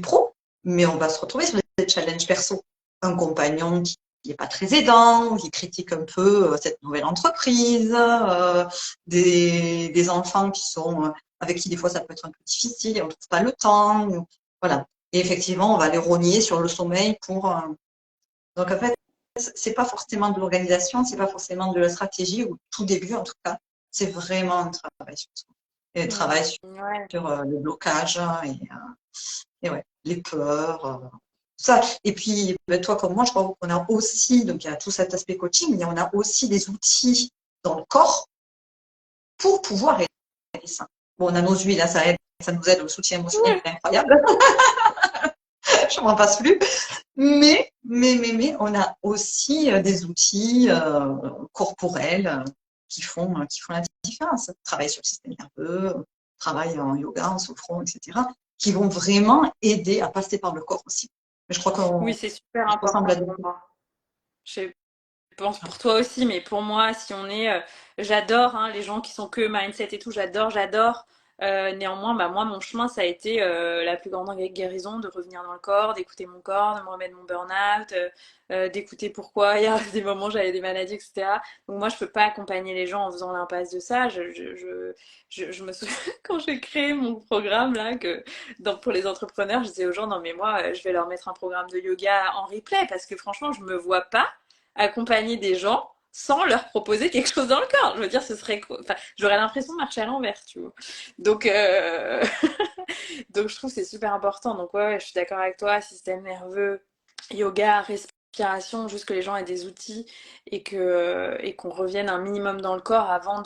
pro, mais on va se retrouver sur des challenges perso. Un compagnon qui n'est pas très aidant, qui critique un peu cette nouvelle entreprise, des enfants qui sont avec qui des fois ça peut être un peu difficile et on ne trouve pas le temps. Voilà. Et effectivement, on va les rogner sur le sommeil pour. Donc en fait, c'est pas forcément de l'organisation, c'est pas forcément de la stratégie, au tout début en tout cas, c'est vraiment un travail sur soi. Et un Mm. travail Ouais. sur le blocage et ouais, les peurs. Ça. Et puis, ben, toi comme moi, je crois qu'on a aussi, donc il y a tout cet aspect coaching, mais on a aussi des outils dans le corps pour pouvoir aider ça. Bon, on a nos huiles, là, ça aide, ça nous aide au soutien émotionnel, Ouais. c'est incroyable. Je m'en passe plus. Mais, on a aussi des outils corporels qui font la différence. Travail sur le système nerveux, travail en yoga, en sophro, etc., qui vont vraiment aider à passer par le corps aussi. Mais je crois Oui, qu'on c'est super ressemble à important des. pour moi. Je pense pour toi aussi, mais pour moi, si on est, j'adore hein, les gens qui sont que mindset et tout, j'adore. Néanmoins, moi, mon chemin, ça a été la plus grande guérison de revenir dans le corps, d'écouter mon corps, de me remettre de mon burn-out, d'écouter pourquoi il y a des moments où j'avais des maladies, etc. Donc moi, je peux pas accompagner les gens en faisant l'impasse de ça. Je me souviens quand j'ai créé mon programme là, pour les entrepreneurs, je disais aux gens, non mais moi, je vais leur mettre un programme de yoga en replay parce que franchement, je me vois pas accompagner des gens sans leur proposer quelque chose dans le corps. Je veux dire, ce serait enfin, j'aurais l'impression de marcher à l'envers, tu vois. Donc, donc je trouve que c'est super important. Donc ouais, je suis d'accord avec toi, système nerveux, yoga, respiration, juste que les gens aient des outils et qu'on revienne un minimum dans le corps avant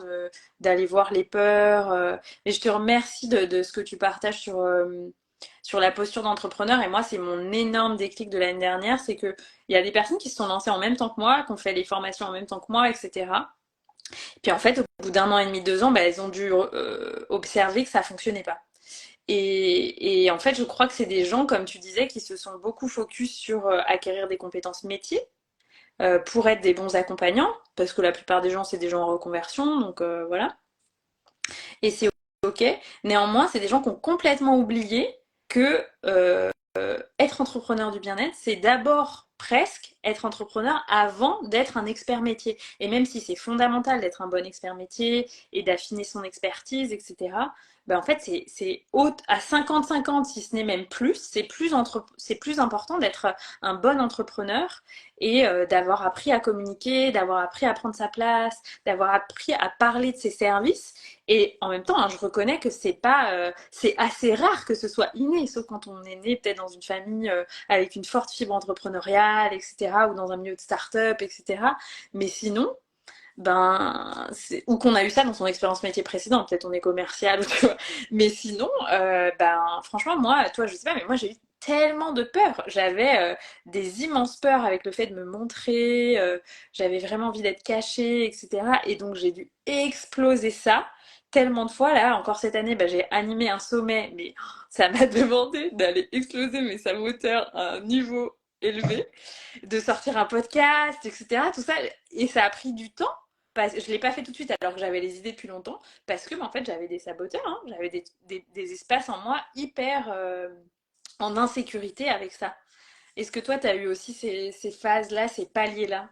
d'aller voir les peurs. Mais je te remercie de ce que tu partages sur la posture d'entrepreneur. Et moi, c'est mon énorme déclic de l'année dernière, c'est que il y a des personnes qui se sont lancées en même temps que moi, qui ont fait les formations en même temps que moi, etc. Puis en fait, au bout d'un an et demi, 2 ans, bah, elles ont dû observer que ça fonctionnait pas. Et en fait, je crois que c'est des gens, comme tu disais, qui se sont beaucoup focus sur acquérir des compétences métiers pour être des bons accompagnants, parce que la plupart des gens, c'est des gens en reconversion, donc voilà. Et c'est ok. Néanmoins, c'est des gens qui ont complètement oublié que être entrepreneur du bien-être, c'est d'abord presque être entrepreneur avant d'être un expert métier. Et même si c'est fondamental d'être un bon expert métier et d'affiner son expertise, etc., ben en fait, c'est à 50-50, si ce n'est même plus. C'est plus important d'être un bon entrepreneur et d'avoir appris à communiquer, d'avoir appris à prendre sa place, d'avoir appris à parler de ses services. Et en même temps, hein, je reconnais que c'est assez rare que ce soit inné, sauf quand on est né peut-être dans une famille avec une forte fibre entrepreneuriale, etc., ou dans un milieu de start-up, etc. Mais sinon, ou qu'on a eu ça dans son expérience métier précédente, peut-être on est commercial, tu vois. Mais sinon, franchement, moi, toi, je sais pas, mais moi j'ai eu tellement de peur. J'avais des immenses peurs avec le fait de me montrer, j'avais vraiment envie d'être cachée, etc. Et donc j'ai dû exploser ça tellement de fois. Là, encore cette année, j'ai animé un sommet, mais ça m'a demandé d'aller exploser mes saboteurs à un niveau élevé, de sortir un podcast, etc. Tout ça, et ça a pris du temps. Je ne l'ai pas fait tout de suite alors que j'avais les idées depuis longtemps, parce que en fait j'avais des saboteurs, hein. J'avais des espaces en moi hyper en insécurité avec ça. Est-ce que toi tu as eu aussi ces phases-là, ces paliers-là?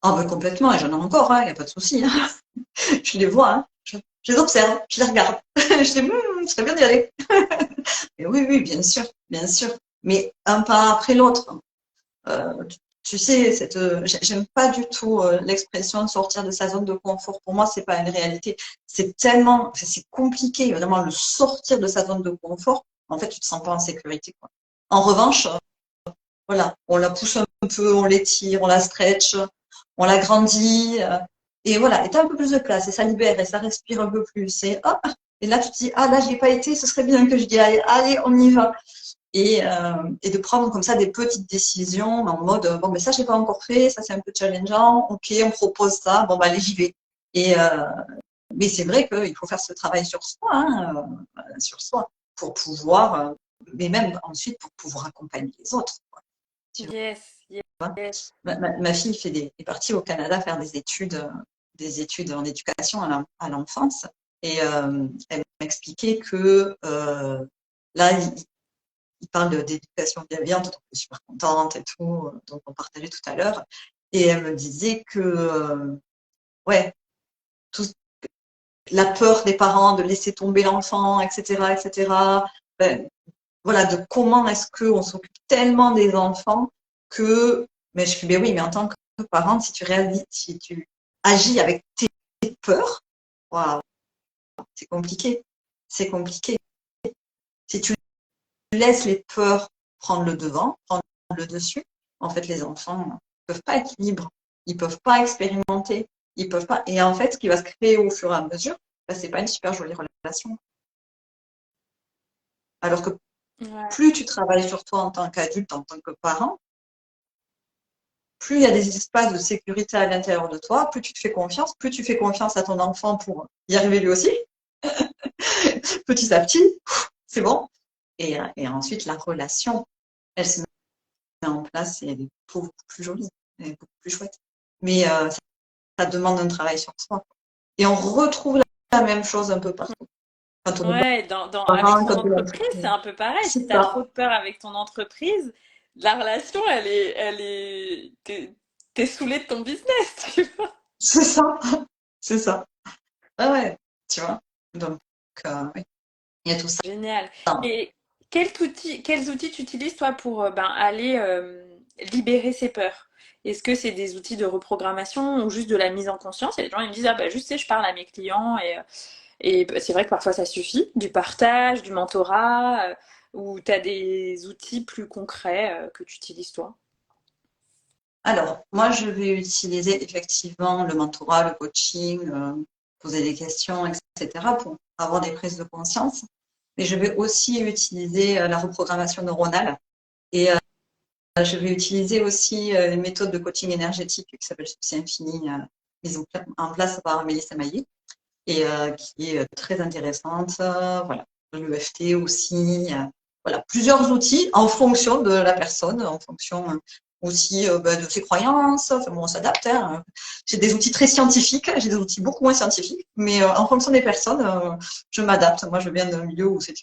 Ah, ben complètement, et j'en ai encore, il n'y a pas de souci, hein. Je les vois, hein. Je les observe, je les regarde. Je dis, ce serait bien d'y aller. Et oui, oui, bien sûr, bien sûr. Mais un pas après l'autre. Tu sais, j'aime pas du tout l'expression de sortir de sa zone de confort. Pour moi, c'est pas une réalité. C'est tellement, enfin, c'est compliqué, vraiment, le sortir de sa zone de confort. En fait, tu te sens pas en sécurité, quoi. En revanche, voilà, on la pousse un peu, on l'étire, on la stretch, on la grandit, et voilà, et t'as un peu plus de place, et ça libère, et ça respire un peu plus, et hop, et là tu te dis, ah là j'y ai pas été, ce serait bien que j'y aille, allez, on y va. Et de prendre comme ça des petites décisions en mode, bon, mais ça j'ai pas encore fait, ça c'est un peu challengeant, ok, on propose ça, bon, bah allez, j'y vais. Et, mais c'est vrai qu'il faut faire ce travail sur soi, hein, sur soi, pour pouvoir, mais même ensuite pour pouvoir accompagner les autres. Tu Yes, vois. yes. Ma fille est partie au Canada faire des études en éducation à l'enfance. Et elle m'expliquait que là, il parle d'éducation bienveillante, donc je suis super contente et tout, donc on partageait tout à l'heure. Et elle me disait que, ouais, tout, la peur des parents de laisser tomber l'enfant, etc., etc. Ben, voilà, de comment est-ce qu'on s'occupe tellement des enfants que, mais je fais, ben oui, mais en tant que parent, si tu agis avec tes peurs, waouh, c'est compliqué. C'est compliqué. Si tu laisses les peurs prendre le devant, prendre le dessus, en fait, les enfants ne peuvent pas être libres. Ils peuvent pas expérimenter. Ils peuvent pas. Et en fait, ce qui va se créer au fur et à mesure, ben, c'est pas une super jolie relation. Alors que Ouais. plus tu travailles sur toi en tant qu'adulte, en tant que parent, plus il y a des espaces de sécurité à l'intérieur de toi, plus tu te fais confiance, plus tu fais confiance à ton enfant pour y arriver lui aussi, petit à petit, c'est bon. Et ensuite, la relation, elle se met en place et elle est beaucoup plus jolie, elle est beaucoup plus chouette. Mais ça demande un travail sur soi. Et on retrouve la même chose un peu partout. Quand on est Ouais, avec parent, son quand on entreprise, c'est est... un peu pareil. C'est Si tu as trop ça, de peur avec ton entreprise, la relation, t'es saoulé de ton business, tu vois. c'est ça, c'est ça. Ouais, ouais, tu vois. Donc, oui, il y a tout ça. Génial. Et quels outils tu utilises, toi, pour aller libérer ses peurs? Est-ce que c'est des outils de reprogrammation ou juste de la mise en conscience? Il y a des gens qui me disent, ah bah juste, tu sais, je parle à mes clients et c'est vrai que parfois ça suffit, du partage, du mentorat, ou tu as des outils plus concrets que tu utilises toi. Alors, moi, je vais utiliser effectivement le mentorat, le coaching, poser des questions, etc., pour avoir des prises de conscience. Mais je vais aussi utiliser la reprogrammation neuronale et je vais utiliser aussi une méthode de coaching énergétique qui s'appelle Succès Infini, mise en place par Mélissa Maillet et qui est très intéressante. Voilà, l'EFT aussi. Voilà, plusieurs outils en fonction de la personne, en fonction aussi de ses croyances. Enfin, bon, on s'adapte. Hein. J'ai des outils très scientifiques, j'ai des outils beaucoup moins scientifiques, mais en fonction des personnes, je m'adapte. Moi, je viens d'un milieu où c'est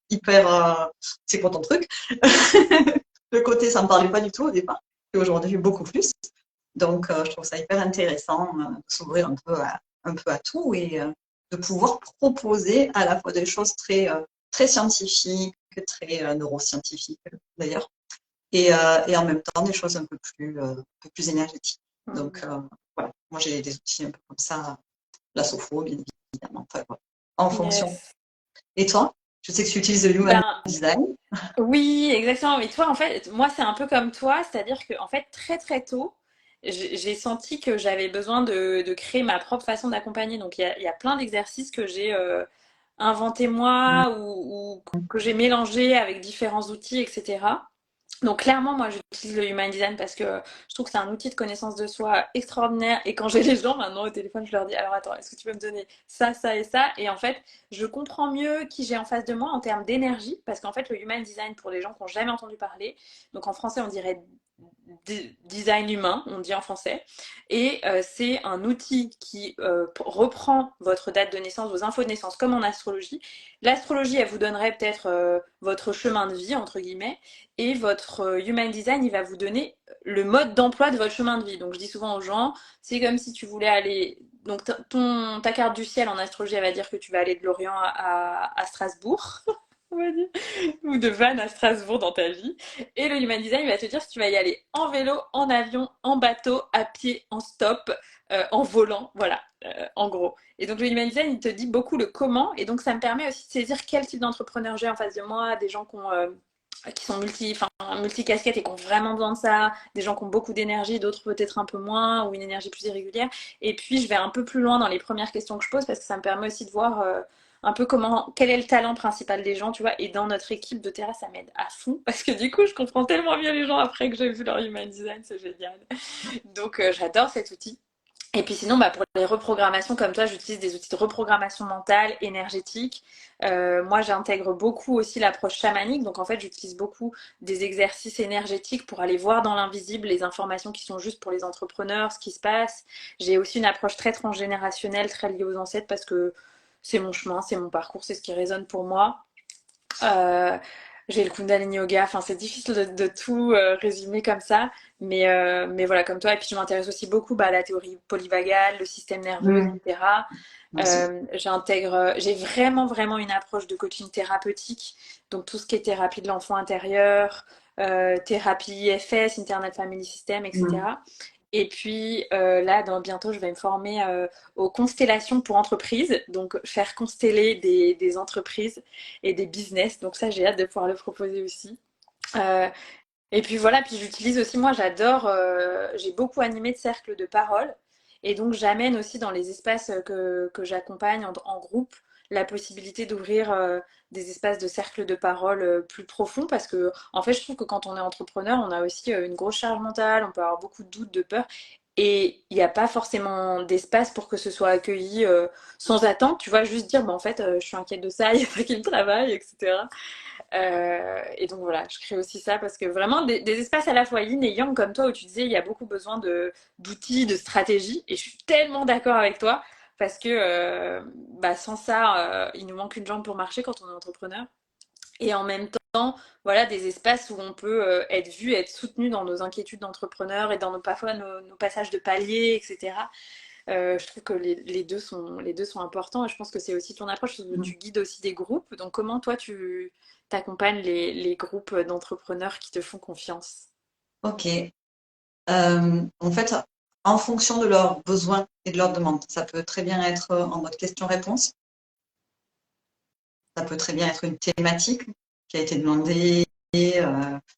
hyper, c'est quoi ton truc? Le côté, ça me parlait pas du tout au départ, et aujourd'hui beaucoup plus. Donc, je trouve ça hyper intéressant de s'ouvrir un peu à tout et de pouvoir proposer à la fois des choses très scientifiques, très neuroscientifiques d'ailleurs, et en même temps des choses un peu plus énergétiques. Donc, voilà, moi j'ai des outils un peu comme ça, la sophro, bien évidemment, enfin, voilà, en fonction. Yes. Et toi, je sais que tu utilises le Human Ben, Design. oui, exactement. Mais toi, en fait, moi, c'est un peu comme toi, c'est-à-dire que, en fait, très très tôt, j'ai senti que j'avais besoin de créer ma propre façon d'accompagner. Donc, il y a plein d'exercices que j'ai inventés Mm. moi ou que j'ai mélangés avec différents outils, etc. Donc clairement, moi, j'utilise le Human Design parce que je trouve que c'est un outil de connaissance de soi extraordinaire. Et quand j'ai les gens maintenant au téléphone, je leur dis, alors attends, est-ce que tu peux me donner ça, ça et ça? Et en fait, je comprends mieux qui j'ai en face de moi en termes d'énergie. Parce qu'en fait, le Human Design, pour les gens qui n'ont jamais entendu parler, donc en français, on dirait design humain, on dit en français. Et c'est un outil qui reprend votre date de naissance, vos infos de naissance, comme en astrologie. L'astrologie, elle vous donnerait peut-être votre chemin de vie, entre guillemets, et votre Human Design, il va vous donner le mode d'emploi de votre chemin de vie. Donc je dis souvent aux gens, c'est comme si tu voulais aller... Donc ta carte du ciel en astrologie, elle va dire que tu vas aller de Lorient à Strasbourg, on va dire, ou de Vannes à Strasbourg dans ta vie. Et le Human Design, il va te dire si tu vas y aller en vélo, en avion, en bateau, à pied, en stop, en volant, voilà, en gros. Et donc le Human Design, il te dit beaucoup le comment, et donc ça me permet aussi de saisir quel type d'entrepreneur j'ai en face de moi, des gens qui sont multi-casquettes et qui ont vraiment besoin de ça, des gens qui ont beaucoup d'énergie, d'autres peut-être un peu moins, ou une énergie plus irrégulière. Et puis je vais un peu plus loin dans les premières questions que je pose parce que ça me permet aussi de voir un peu quel est le talent principal des gens, tu vois. Et dans notre équipe de terrain, ça m'aide à fond parce que du coup, je comprends tellement mieux les gens après que j'ai vu leur human design, c'est génial. Donc j'adore cet outil. Et puis sinon, bah, pour les reprogrammations comme toi, j'utilise des outils de reprogrammation mentale, énergétique. Moi, j'intègre beaucoup aussi l'approche chamanique. Donc en fait, j'utilise beaucoup des exercices énergétiques pour aller voir dans l'invisible les informations qui sont juste pour les entrepreneurs, ce qui se passe. J'ai aussi une approche très transgénérationnelle, très liée aux ancêtres parce que c'est mon chemin, c'est mon parcours, c'est ce qui résonne pour moi. Euh, j'ai le Kundalini Yoga, enfin c'est difficile de tout résumer comme ça, mais voilà comme toi. Et puis je m'intéresse aussi beaucoup à la théorie polyvagale, le système nerveux, Mm. etc. Aussi. J'ai vraiment vraiment une approche de coaching thérapeutique, donc tout ce qui est thérapie de l'enfant intérieur, thérapie IFS, Internet Family System, Mm. etc. Et puis là, bientôt, je vais me former aux constellations pour entreprises, donc faire consteller des entreprises et des business. Donc ça, j'ai hâte de pouvoir le proposer aussi. Euh, et puis voilà, puis j'utilise aussi, moi j'adore, j'ai beaucoup animé de cercles de parole. Et donc j'amène aussi dans les espaces que j'accompagne en groupe la possibilité d'ouvrir des espaces de cercles de parole plus profonds parce que en fait je trouve que quand on est entrepreneur, on a aussi une grosse charge mentale, on peut avoir beaucoup de doutes, de peur. Et il n'y a pas forcément d'espace pour que ce soit accueilli sans attente. Tu vois, juste dire, bah, en fait, je suis inquiète de ça, il y a pas qui me travaille, etc. Et donc voilà, je crée aussi ça parce que vraiment des espaces à la fois yin et yang comme toi où tu disais il y a beaucoup besoin d'outils, de stratégies et je suis tellement d'accord avec toi parce que bah, sans ça il nous manque une jambe pour marcher quand on est entrepreneur et en même temps voilà des espaces où on peut être vu, être soutenu dans nos inquiétudes d'entrepreneur et dans parfois nos passages de palier, etc. Je trouve que les deux sont importants et je pense que c'est aussi ton approche, parce que Mm. tu guides aussi des groupes. Donc comment toi tu t'accompagnes les groupes d'entrepreneurs qui te font confiance? Ok. En fait, en fonction de leurs besoins et de leurs demandes. Ça peut très bien être en mode question-réponse. Ça peut très bien être une thématique qui a été demandée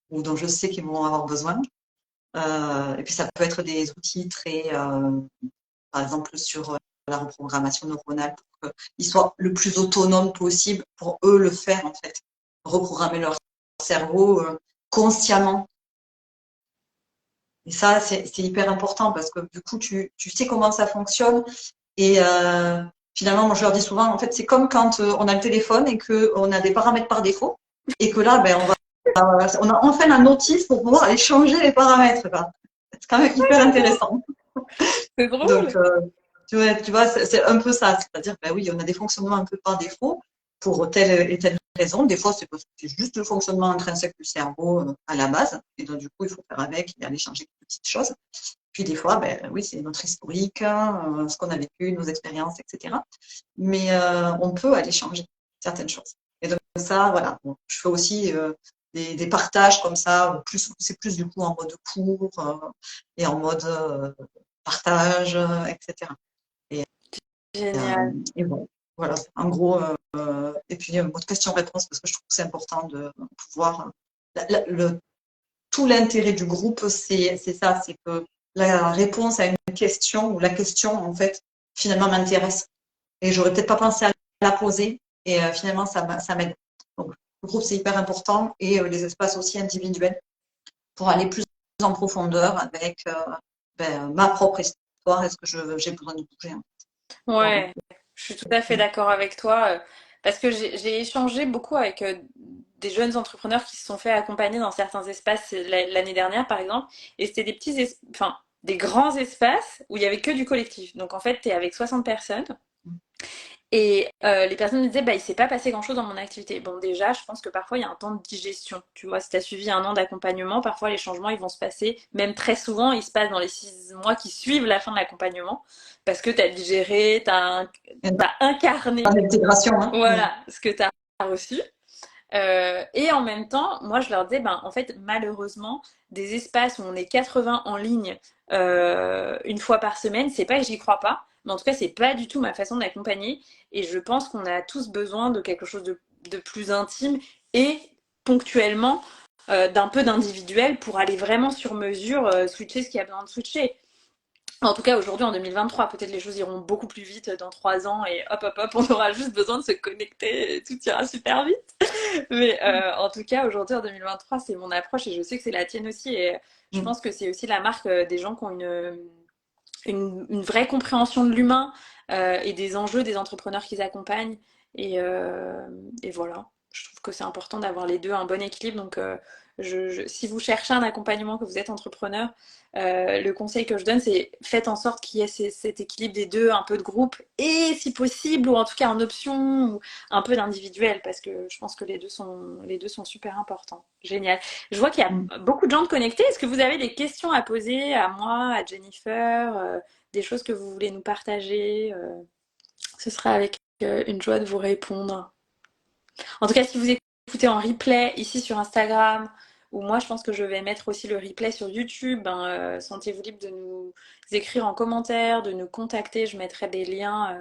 ou dont je sais qu'ils vont avoir besoin. Et puis ça peut être des outils très, par exemple, sur la reprogrammation neuronale pour qu'ils soient le plus autonomes possible pour eux le faire en fait, reprogrammer leur cerveau consciemment. Et ça, c'est hyper important parce que du coup, tu sais comment ça fonctionne. Et finalement, moi, je leur dis souvent, en fait, c'est comme quand on a le téléphone et qu'on a des paramètres par défaut et que là, ben, on a enfin la notice pour pouvoir aller changer les paramètres. C'est quand même hyper intéressant. C'est Donc, drôle. tu vois, c'est un peu ça. C'est-à-dire, ben oui, on a des fonctionnements un peu par défaut pour telle et telle raison. Des fois, c'est parce que c'est juste le fonctionnement intrinsèque du cerveau à la base. Et donc, du coup, il faut faire avec et aller changer quelques petites choses. Puis des fois, ben oui, c'est notre historique, hein, ce qu'on a vécu, nos expériences, etc. Mais on peut aller changer certaines choses. Et donc ça, voilà. Bon, je fais aussi des partages comme ça, c'est plus du coup en mode cours et en mode partage, etc. Et, Génial. et bon, voilà, en gros, et puis mode question-réponse, parce que je trouve que c'est important de pouvoir. Tout l'intérêt du groupe, c'est ça, c'est que la réponse à une question ou la question, en fait, finalement m'intéresse. Et j'aurais peut-être pas pensé à la poser. Et finalement, ça m'aide. Donc, le groupe, c'est hyper important et les espaces aussi individuels pour aller plus en profondeur avec ma propre histoire. Est-ce que j'ai besoin de bouger Ouais, je suis tout à fait d'accord avec toi parce que j'ai échangé beaucoup avec des jeunes entrepreneurs qui se sont fait accompagner dans certains espaces l'année dernière par exemple et c'était des enfin des grands espaces où il y avait que du collectif. Donc en fait, tu es avec 60 personnes et les personnes me disaient, bah, il s'est pas passé grand-chose dans mon activité. Bon, déjà, je pense que parfois, il y a un temps de digestion. Tu vois, si tu as suivi un an d'accompagnement, parfois, les changements, ils vont se passer, même très souvent, ils se passent dans les 6 mois qui suivent la fin de l'accompagnement, parce que tu as digéré, t'as incarné, L'intégration, hein. voilà, ce que tu as reçu. Et en même temps, moi, je leur disais, ben, en fait, malheureusement, des espaces où on est 80 en ligne une fois par semaine, c'est pas que j'y crois pas, mais en tout cas, c'est pas du tout ma façon d'accompagner. Et je pense qu'on a tous besoin de quelque chose de plus intime et ponctuellement d'un peu d'individuel pour aller vraiment sur mesure switcher ce qu'il y a besoin de switcher. En tout cas, aujourd'hui, en 2023, peut-être les choses iront beaucoup plus vite dans 3 ans et hop, hop, hop, on aura juste besoin de se connecter et tout ira super vite. Mais en tout cas, aujourd'hui, en 2023, c'est mon approche et je sais que c'est la tienne aussi. Et je Mm. pense que c'est aussi la marque des gens qui ont une vraie compréhension de l'humain et des enjeux des entrepreneurs qu'ils accompagnent. Et, euh, et voilà, je trouve que c'est important d'avoir les deux, un bon équilibre. Donc, si vous cherchez un accompagnement, que vous êtes entrepreneur, le conseil que je donne, c'est faites en sorte qu'il y ait cet équilibre des deux, un peu de groupe et si possible, ou en tout cas en option, ou un peu d'individuel, parce que je pense que les deux sont super importants. Génial. Je vois qu'il y Mm. a beaucoup de gens de connectés. Est-ce que vous avez des questions à poser à moi, à Jennifer, des choses que vous voulez nous partager ce sera avec une joie de vous répondre. En tout cas, si vous écoutez en replay ici sur Instagram, ou moi je pense que je vais mettre aussi le replay sur YouTube, ben, sentez-vous libre de nous écrire en commentaire, de nous contacter. Je mettrai des liens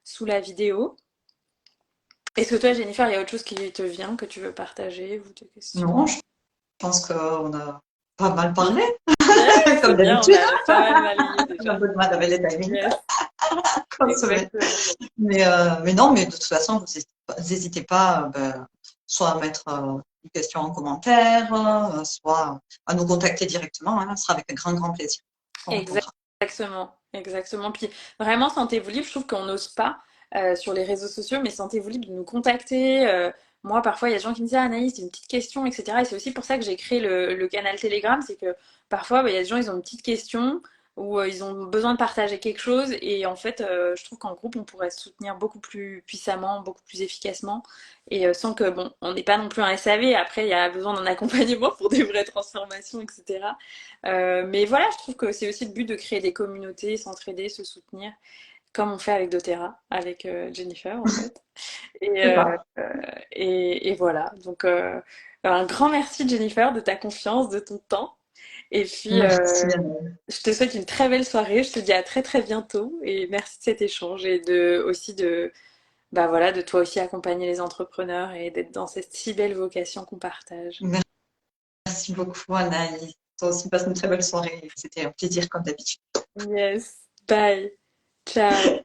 sous la vidéo. Est-ce que toi, Jennifer, il y a autre chose qui te vient que tu veux partager ou des Non, questions? je pense qu'on a pas mal parlé, Yes, comme c'est bien, on d'habitude. a pas mal balayé On a un déjà. peu de mal avec les timings. Yes, Comme semaine. exactement. Mais non, mais de toute façon, vous n'hésitez pas, soit à mettre une question en commentaire, soit à nous contacter directement, hein, ce sera avec un grand, grand plaisir qu'on répondra. Exactement, exactement. Puis vraiment, sentez-vous libre. Je trouve qu'on n'ose pas sur les réseaux sociaux, mais sentez-vous libre de nous contacter. Moi, parfois, il y a des gens qui me disent, ah, Anaïs, c'est une petite question, etc. Et c'est aussi pour ça que j'ai créé le canal Telegram. C'est que parfois, bah, il y a des gens, ils ont une petite question ou ils ont besoin de partager quelque chose. Et en fait, je trouve qu'en groupe, on pourrait se soutenir beaucoup plus puissamment, beaucoup plus efficacement. Et sans que, bon, on n'est pas non plus un SAV. Après, il y a besoin d'un accompagnement pour des vraies transformations, etc. Mais voilà, je trouve que c'est aussi le but de créer des communautés, s'entraider, se soutenir, comme on fait avec doTERRA, avec Jennifer en fait. Et, C'est euh, ça. et voilà. Donc un grand merci Jennifer de ta confiance, de ton temps. Et puis, Merci, Anne. je te souhaite une très belle soirée. Je te dis à très très bientôt. Et merci de cet échange et de aussi de bah voilà, de toi aussi accompagner les entrepreneurs et d'être dans cette si belle vocation qu'on partage. Merci beaucoup, Anaïs. Toi aussi, passe une très belle soirée. C'était un plaisir comme d'habitude. Yes, bye, ciao.